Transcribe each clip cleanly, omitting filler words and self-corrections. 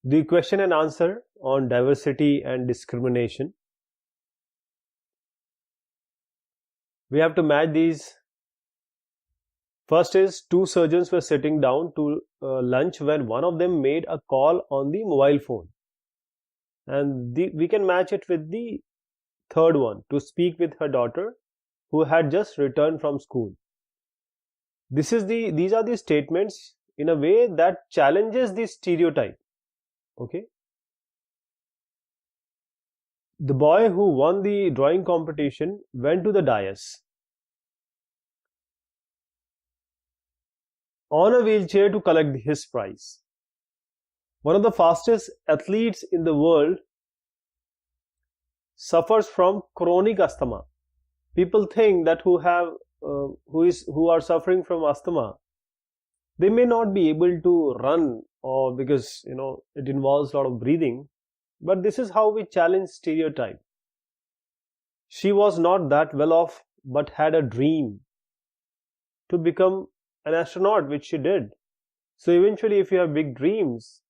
the question and answer on diversity and discrimination. We have to match these. First is, two surgeons were sitting down to lunch when one of them made a call on the mobile phone, and we can match it with the third one, to speak with her daughter who had just returned from school. These are the statements in a way that challenges the stereotype. Okay, the boy who won the drawing competition went to the dais on a wheelchair to collect his prize. One of the fastest athletes in the world suffers from chronic asthma. People think that who are suffering from asthma, they may not be able to run, or because it involves a lot of breathing. But this is how we challenge stereotype. She was not that well off, but had a dream to become an astronaut, which she did. So eventually, if you have big dreams,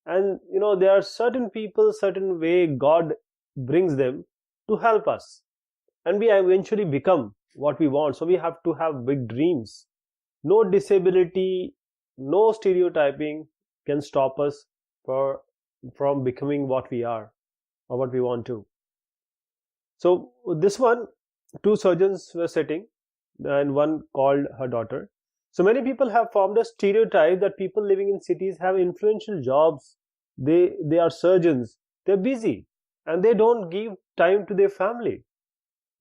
and there are certain people, certain way God brings them to help us, and we eventually become what we want. So we have to have big dreams. No disability, no stereotyping can stop us from becoming what we are or what we want to. So this one, two surgeons were sitting and one called her daughter. So many people have formed a stereotype that people living in cities have influential jobs. They are surgeons, they're busy, and they don't give time to their family.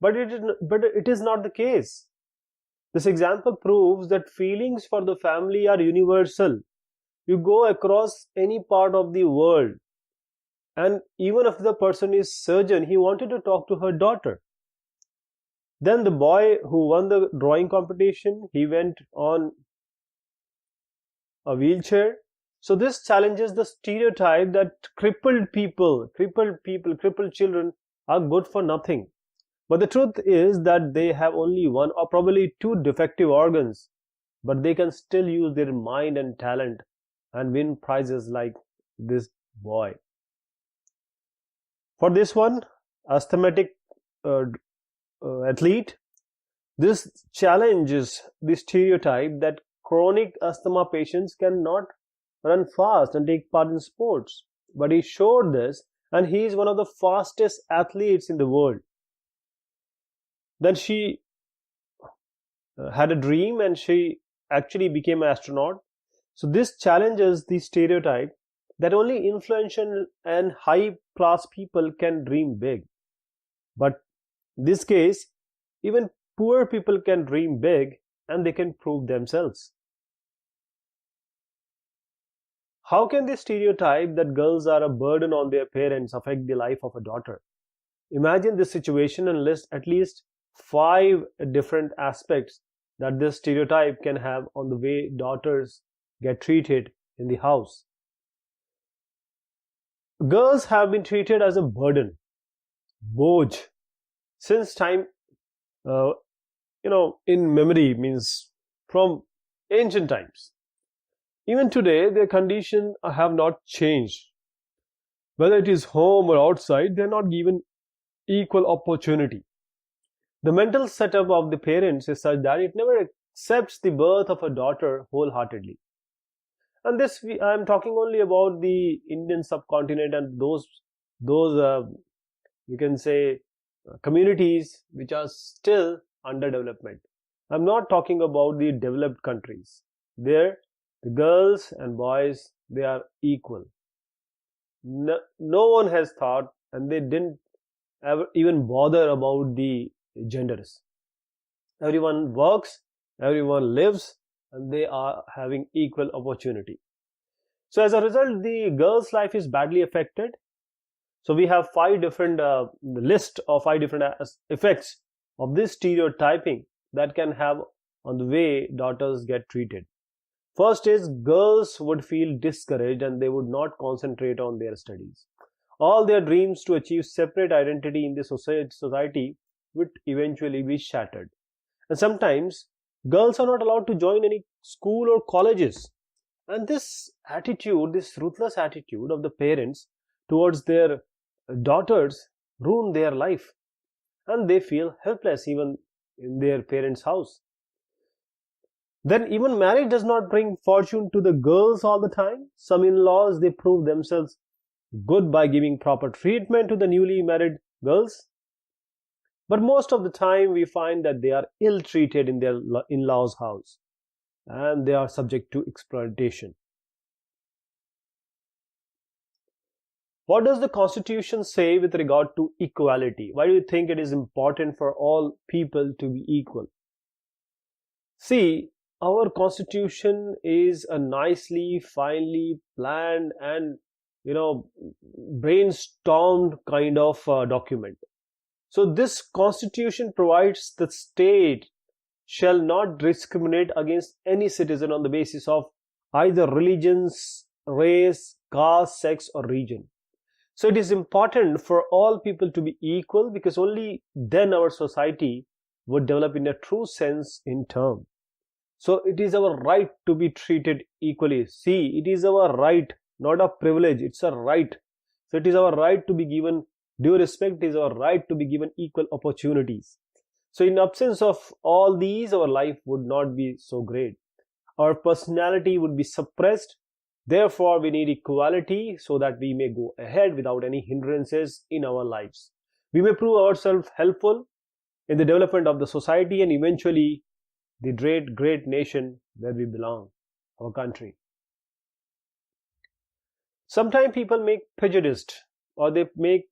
But it is not the case. This example proves that feelings for the family are universal. You go across any part of the world, and even if the person is surgeon, he wanted to talk to her daughter. Then the boy who won the drawing competition, he went on a wheelchair. So this challenges the stereotype that crippled children are good for nothing. But the truth is that they have only one or probably two defective organs, but they can still use their mind and talent and win prizes like this boy. For this one, asthmatic athlete, this challenges the stereotype that chronic asthma patients cannot run fast and take part in sports. But he showed this, and he is one of the fastest athletes in the world. Then she had a dream and she actually became an astronaut. So this challenges the stereotype that only influential and high class people can dream big. But in this case, even poor people can dream big and they can prove themselves. How can this stereotype that girls are a burden on their parents affect the life of a daughter? Imagine this situation and list at least 5 different aspects that this stereotype can have on the way daughters get treated in the house. Girls have been treated as a burden, boj, since time, in memory, means from ancient times. Even today, their conditions have not changed. Whether it is home or outside, they are not given equal opportunity. The mental setup of the parents is such that it never accepts the birth of a daughter wholeheartedly. And this, I am talking only about the Indian subcontinent and those you can say communities which are still under development. I'm not talking about the developed countries. There, the girls and boys, they are equal. No one has thought, and they didn't ever even bother about the genders. Everyone works, everyone lives, and they are having equal opportunity. So as a result, the girl's life is badly affected. So we have 5 different the list of 5 different effects of this stereotyping that can have on the way daughters get treated. First is, girls would feel discouraged and they would not concentrate on their studies. All their dreams to achieve separate identity in the society would eventually be shattered. And sometimes girls are not allowed to join any school or colleges, And this attitude, this ruthless attitude of the parents towards their daughters ruin their life, and they feel helpless even in their parents' house. Then even marriage does not bring fortune to the girls all the time. Some in-laws, they prove themselves good by giving proper treatment to the newly married girls. But most of the time we find that they are ill-treated in their in-laws' house, and they are subject to exploitation. What does the Constitution say with regard to equality? Why do you think it is important for all people to be equal? See, our Constitution is a nicely, finely planned and brainstormed kind of document. So this Constitution provides the state shall not discriminate against any citizen on the basis of either religions, race, caste, sex, or region. So it is important for all people to be equal, because only then our society would develop in a true sense in term. So it is our right to be treated equally. See, it is our right, not a privilege, it's a right. So it is our right to be given due respect, it is our right to be given equal opportunities. So in absence of all these, our life would not be so great. Our personality would be suppressed. Therefore, we need equality so that we may go ahead without any hindrances in our lives. We may prove ourselves helpful in the development of the society and eventually the great nation where we belong, our country. Sometimes people make prejudiced or they make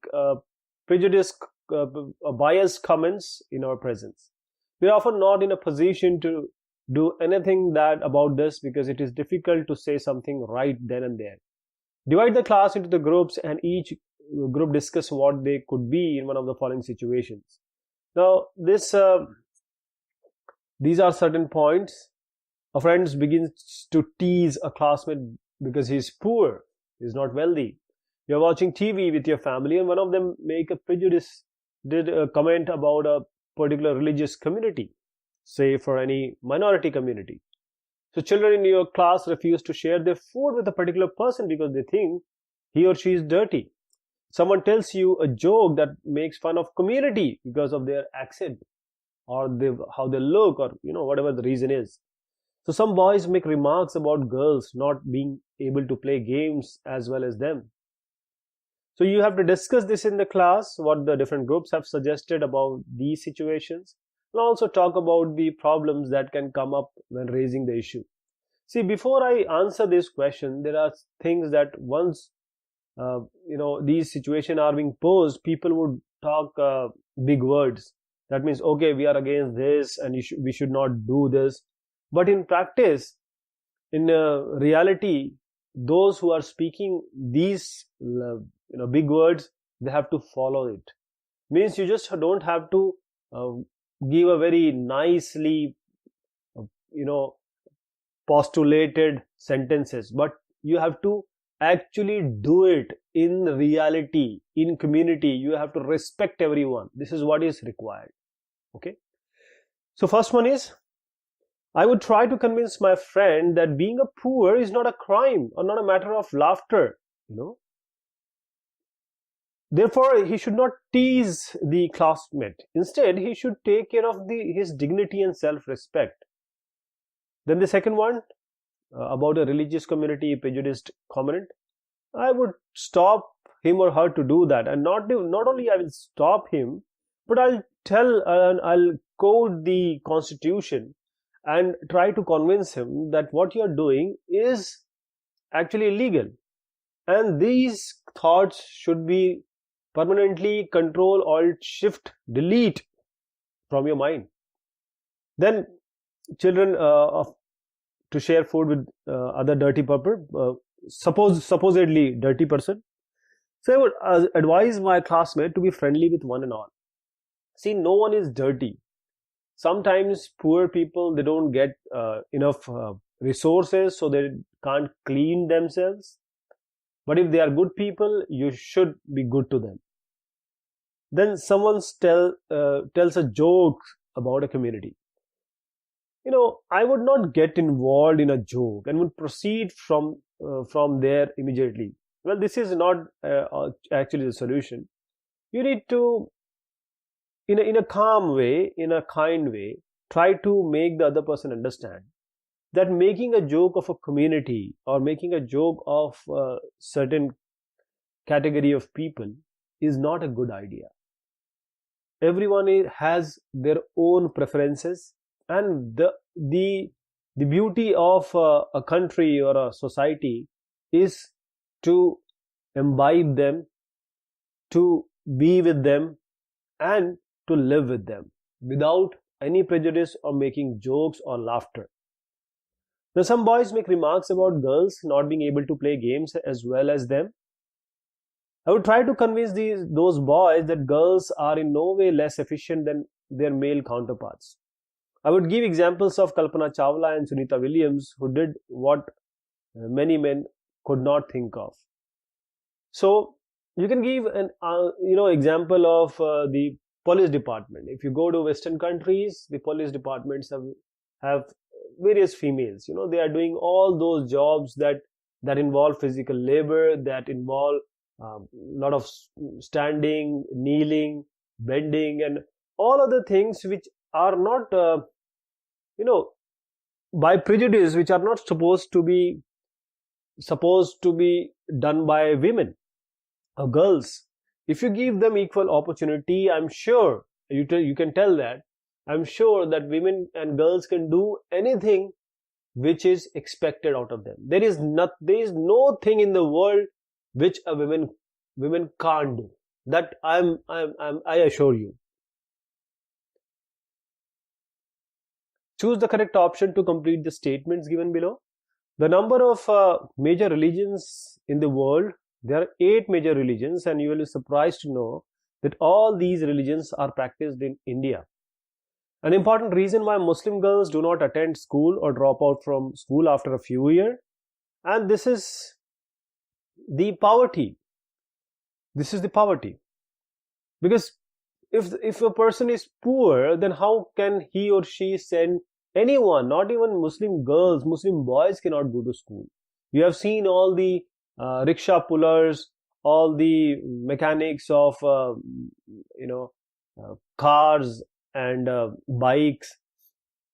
biased comments in our presence. We are often not in a position to do anything about this, because it is difficult to say something right then and there. Divide the class into the groups and each group discuss what they could be in one of the following situations. Now, these are certain points. A friend begins to tease a classmate because he is poor, he is not wealthy. You are watching TV with your family and one of them make a comment about a particular religious community, say for any minority community. So children in your class refuse to share their food with a particular person because they think he or she is dirty. Someone tells you a joke that makes fun of community because of their accent or how they look, or whatever the reason is. So some boys make remarks about girls not being able to play games as well as them. So you have to discuss this in the class, what the different groups have suggested about these situations, and also talk about the problems that can come up when raising the issue. See, before I answer this question, there are things that once these situations are being posed, people would talk big words. That means, okay, we are against this and we should not do this. But in practice, in reality, those who are speaking these big words, they have to follow it. Means you just don't have to give a very nicely postulated sentences, but you have to actually do it in reality, in community. You have to respect everyone. This is what is required. Okay, so first one is, I would try to convince my friend that being a poor is not a crime or not a matter of laughter. Therefore, he should not tease the classmate. Instead, he should take care of his dignity and self-respect. Then the second one, about a religious community prejudiced comment, I would stop him or her to do that. And not only I will stop him, but I'll quote the Constitution and try to convince him that what you're doing is actually illegal. And these thoughts should be permanently Control, Alt, Shift, Delete from your mind. Then children to share food with other dirty supposedly dirty person. So I would advise my classmate to be friendly with one and all. See, no one is dirty. Sometimes poor people, they don't get enough resources, so they can't clean themselves. But if they are good people, you should be good to them. Then someone tells a joke about a community. I would not get involved in a joke and would proceed from there immediately. Well, this is not actually the solution. You need to, in a calm way, in a kind way, try to make the other person understand that making a joke of a community or making a joke of a certain category of people is not a good idea. Everyone has their own preferences, and the beauty of a country or a society is to imbibe them, to be with them, and to live with them without any prejudice or making jokes or laughter. Now, some boys make remarks about girls not being able to play games as well as them. I would try to convince those boys that girls are in no way less efficient than their male counterparts. I would give examples of Kalpana Chawla and Sunita Williams, who did what many men could not think of. So you can give an example of the police department. If you go to Western countries, the police departments have various females. They are doing all those jobs that involve physical labor, that involve a lot of standing, kneeling, bending, and all other things which are not, by prejudice, which are not supposed to be done by women or girls. If you give them equal opportunity, I'm sure you can tell that. I'm sure that women and girls can do anything which is expected out of them. There is no thing in the world which a women can't do. That I assure you. Choose the correct option to complete the statements given below. The number of major religions in the world, there are 8 major religions, and you will be surprised to know that all these religions are practiced in India. An important reason why Muslim girls do not attend school or drop out from school after a few years, and this is the poverty. This is the poverty. Because if a person is poor, then how can he or she send anyone? Not even Muslim girls, Muslim boys cannot go to school. You have seen all the rickshaw pullers, all the mechanics of cars and bikes,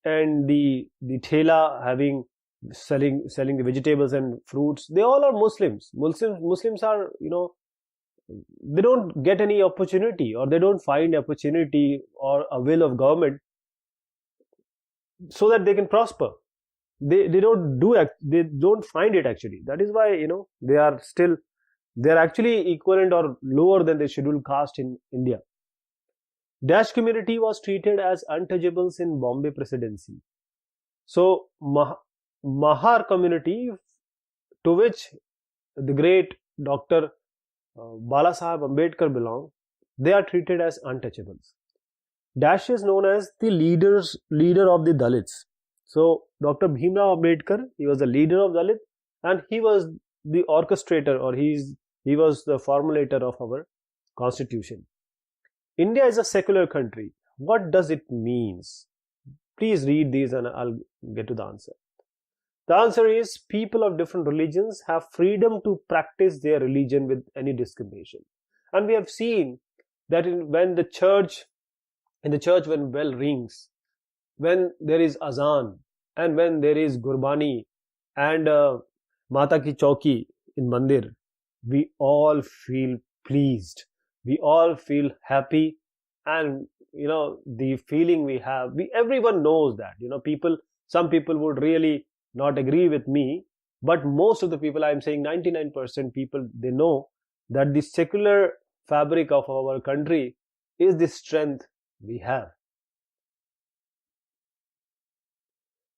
and the thela selling the vegetables and fruits. They all are Muslims. Muslims are, they don't get any opportunity, or they don't find opportunity or a will of government so that they can prosper. They don't find it actually. That is why they are actually equivalent or lower than the scheduled caste in India. Dash community was treated as untouchables in Bombay Presidency. So Mahar community, to which the great Dr. Balasaheb Ambedkar belong, they are treated as untouchables. Dash is known as the leader of the Dalits. So Dr. Bhimrao Ambedkar, he was the leader of Dalit, and he was the orchestrator, or he was the formulator of our constitution. India is a secular country. What does it mean? Please read these and I'll get to the answer. The answer is, people of different religions have freedom to practice their religion with any discrimination. And we have seen that when the church when bell rings, when there is azan, and when there is gurbani and Mata ki chauki in mandir, we all feel pleased. We all feel happy, and the feeling we have, everyone knows that. Some people would really not agree with me, but most of the people, I'm saying 99% people, they know that the secular fabric of our country is the strength we have.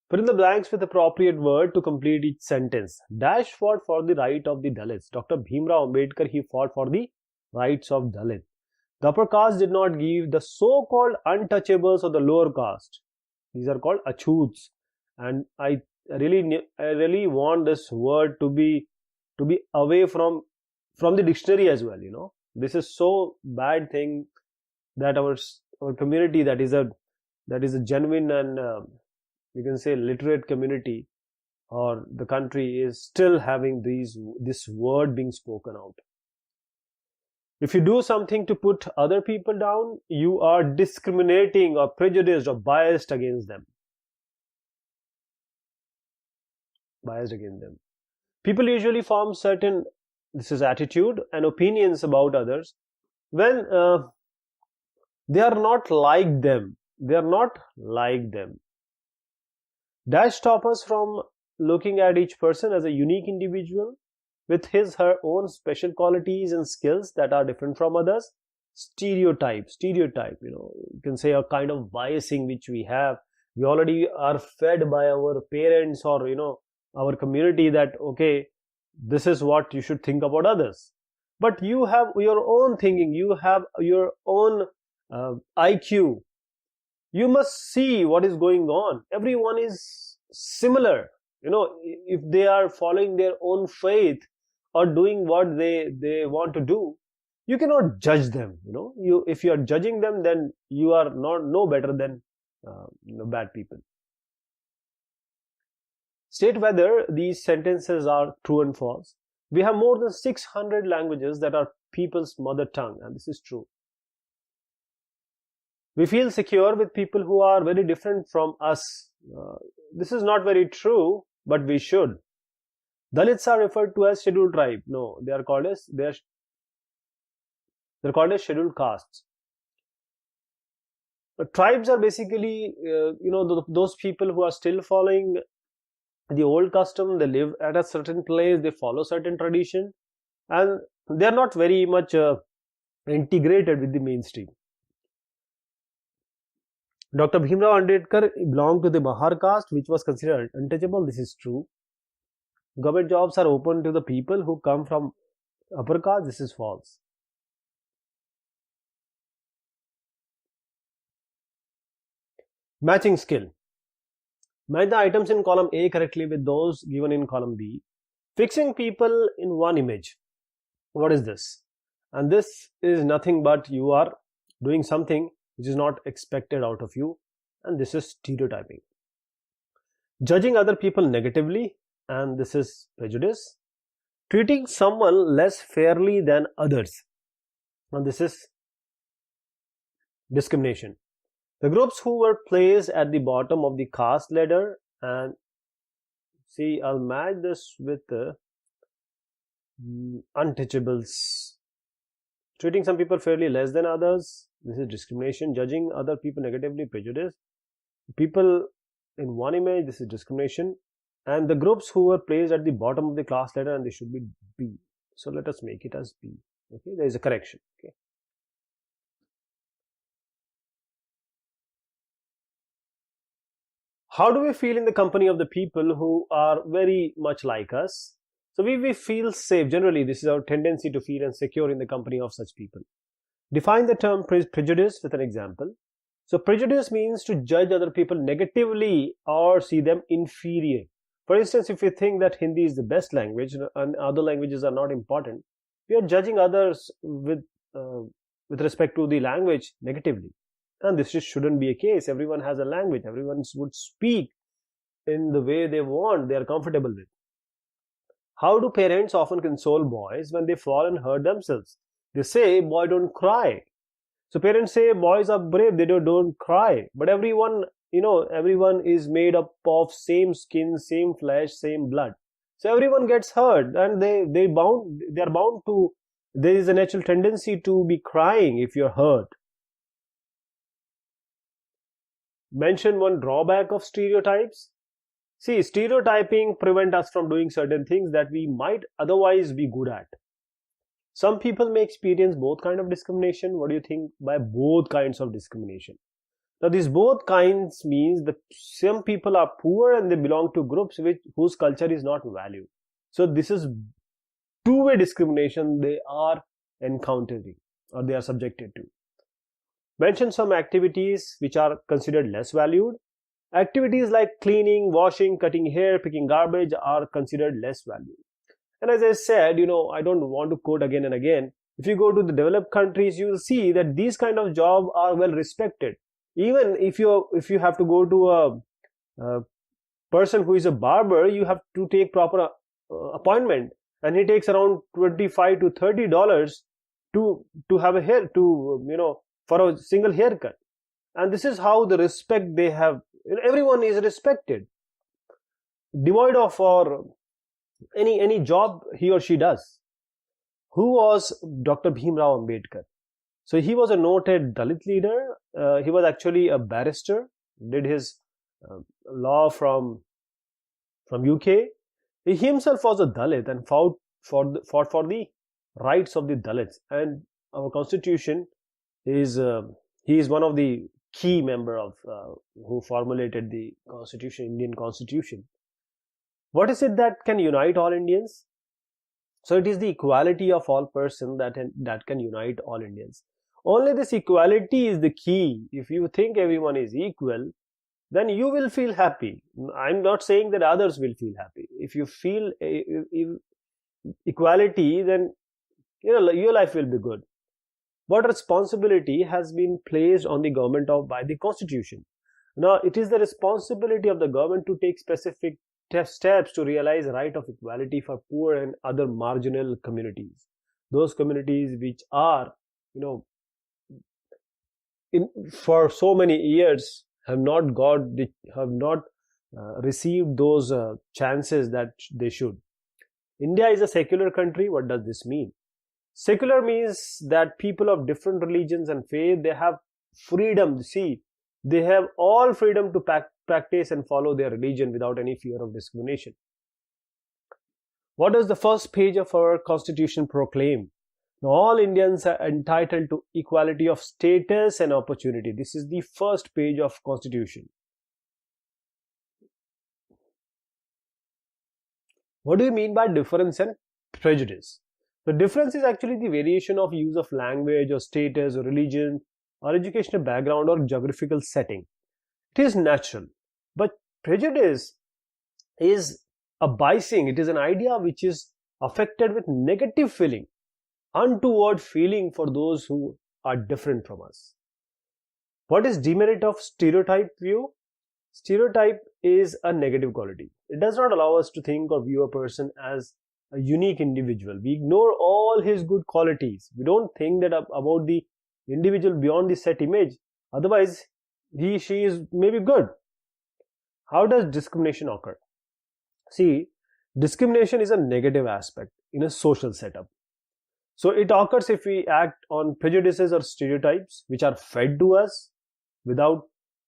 Fill in the blanks with appropriate word to complete each sentence. Dash fought for the right of the Dalits. Dr. Bhimrao Ambedkar, he fought for the rights of Dalit. The upper caste did not give the so-called untouchables of the lower caste. These are called achoots, and I really want this word to be away from the dictionary as well. This is so bad thing that our community that is a genuine and you can say, literate community or the country is still having this word being spoken out. If you do something to put other people down, you are discriminating or prejudiced or biased against them. People usually form certain, this is attitude and opinions about others when they are not like them. That stops us from looking at each person as a unique individual with her own special qualities and skills that are different from others. Stereotype, you can say a kind of biasing which we have. We already are fed by our parents or, our community that, okay, this is what you should think about others. But you have your own thinking, you have your own IQ. You must see what is going on. Everyone is similar. If they are following their own faith or doing what they want to do, you cannot judge them. If you are judging them, then you are no better than bad people. State whether these sentences are true and false. We have more than 600 languages that are people's mother tongue, and this is true. We feel secure with people who are very different from us. This is not very true, but we should. Dalits are referred to as scheduled tribe. No, they are called as scheduled castes. But tribes are basically those people who are still following the old custom. They live at a certain place, they follow certain tradition, and they are not very much integrated with the mainstream. Dr. Bhimrao Ambedkar belonged to the Mahar caste, which was considered untouchable. This is true. Government jobs are open to the people who come from upper caste. This is false. Matching skill. Match the items in column A correctly with those given in column B. Fixing people in one image. What is this? And this is nothing but you are doing something which is not expected out of you, and this is stereotyping. Judging other people negatively, and this is prejudice. Treating someone less fairly than others, and this is discrimination. The groups who were placed at the bottom of the caste ladder, and see, I'll match this with the untouchables. Treating some people fairly less than others, this is discrimination. Judging other people negatively, prejudice. People in one image, this is discrimination. And the groups who were placed at the bottom of the class ladder, and they should be B. So let us make it as B. Okay, there is a correction. Okay. How do we feel in the company of the people who are very much like us? So we feel safe. Generally, this is our tendency to feel insecure in the company of such people. Define the term prejudice with an example. So prejudice means to judge other people negatively or see them inferior. For instance, if you think that Hindi is the best language and other languages are not important, we are judging others with respect to the language negatively. And this just shouldn't be a case. Everyone has a language. Everyone would speak in the way they want, they are comfortable with. How do parents often console boys when they fall and hurt themselves? They say, boy, don't cry. So parents say, boys are brave, they don't cry. But everyone is made up of same skin, same flesh, same blood. So everyone gets hurt, and they are bound to, there is a natural tendency to be crying if you're hurt. Mention one drawback of stereotypes. See, stereotyping prevents us from doing certain things that we might otherwise be good at. Some people may experience both kinds of discrimination. What do you think by both kinds of discrimination? Now, these both kinds means that some people are poor and they belong to groups whose culture is not valued. So this is two-way discrimination they are encountering or they are subjected to. Mention some activities which are considered less valued. Activities like cleaning, washing, cutting hair, picking garbage are considered less valued. And as I said, I don't want to quote again and again. If you go to the developed countries, you will see that these kind of jobs are well respected. Even if you have to go to person who is a barber, you have to take proper appointment, and he takes around $25 to $30 to have a hair, to for a single haircut. And this is how the respect they have. Everyone is respected, devoid of or any job he or she does. Who was Dr. Bhimrao Ambedkar? So he was a noted Dalit leader. He was actually a barrister, did his law from UK. He himself was a Dalit and fought for the rights of the Dalits. And our constitution is he is one of the key member of who formulated the constitution, Indian constitution. What is it that can unite all Indians? So it is the equality of all persons that can unite all Indians. Only this equality is the key. If you think everyone is equal, then you will feel happy. I'm not saying that others will feel happy. If you feel equality, then your life will be good. What responsibility has been placed on the government by the constitution? Now, it is the responsibility of the government to take specific steps to realize the right of equality for poor and other marginal communities. Those communities which are, for so many years have not received those chances that they should. India is a secular country. What does this mean? Secular means that people of different religions and faith, they have freedom. See, they have all freedom to practice and follow their religion without any fear of discrimination. What does the first page of our constitution proclaim? Now, all Indians are entitled to equality of status and opportunity. This is the first page of constitution. What do you mean by difference and prejudice? The difference is actually the variation of use of language or status or religion or educational background or geographical setting. It is natural. But prejudice is a biasing. It is an idea which is affected with negative feeling, untoward feeling for those who are different from us. What is demerit of stereotype view? Stereotype is a negative quality. It does not allow us to think or view a person as a unique individual. We ignore all his good qualities. We don't think that about the individual beyond the set image. Otherwise, she is maybe good. How does discrimination occur? See, discrimination is a negative aspect in a social setup. So it occurs if we act on prejudices or stereotypes which are fed to us without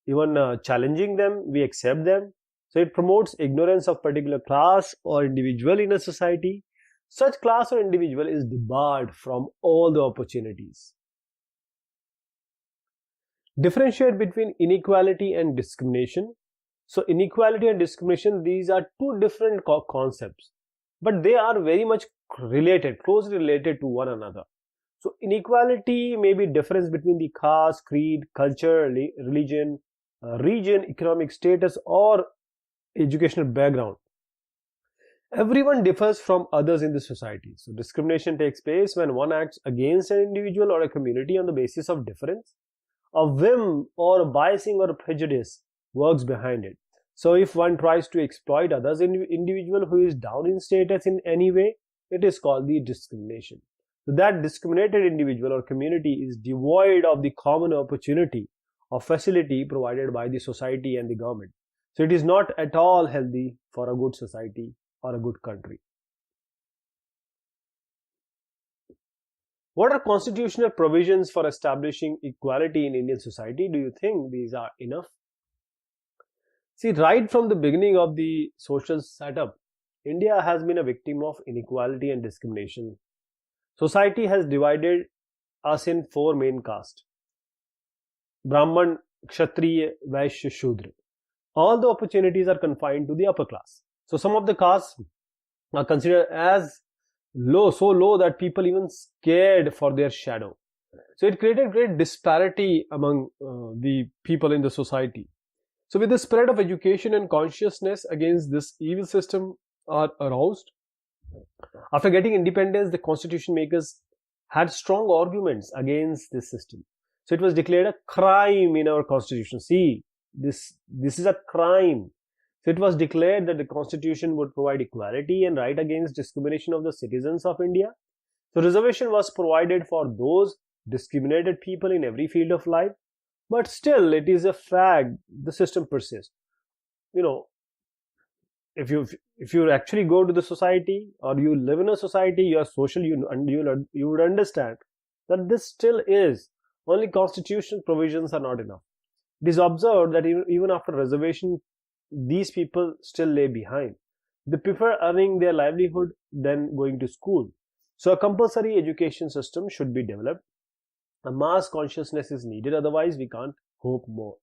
even challenging them. We accept them. So it promotes ignorance of particular class or individual in a society. Such class or individual is debarred from all the opportunities. Differentiate between inequality and discrimination. So inequality and discrimination, these are two different concepts, but they are very much related, closely related to one another. So inequality may be difference between the caste, creed, culture, religion, region, economic status, or educational background. Everyone differs from others in the society. So discrimination takes place when one acts against an individual or a community on the basis of difference. A whim or a biasing or a prejudice works behind it. So if one tries to exploit others individual who is down in status in any way, it is called the discrimination. So that discriminated individual or community is devoid of the common opportunity or facility provided by the society and the government. So it is not at all healthy for a good society or a good country. What are constitutional provisions for establishing equality in Indian society? Do you think these are enough? See, right from the beginning of the social setup, India has been a victim of inequality and discrimination. Society has divided us in four main castes: Brahman, Kshatriya, Vaishya, Shudra. All the opportunities are confined to the upper class. So some of the castes are considered as low, so low that people even scared for their shadow. So it created great disparity among the people in the society. So with the spread of education and consciousness against this evil system are aroused. After getting independence, the constitution makers had strong arguments against this system. So it was declared a crime in our constitution. See, this is a crime So it was declared that the Constitution would provide equality and right against discrimination of the citizens of India. So reservation was provided for those discriminated people in every field of life. But still, it is a fact the system persists. You know, if you actually go to the society or you live in a society, you are social, you would understand that this still is only constitutional provisions are not enough. It is observed that even after reservation, these people still lay behind. They prefer earning their livelihood than going to school. So a compulsory education system should be developed. A mass consciousness is needed, otherwise we can't hope more.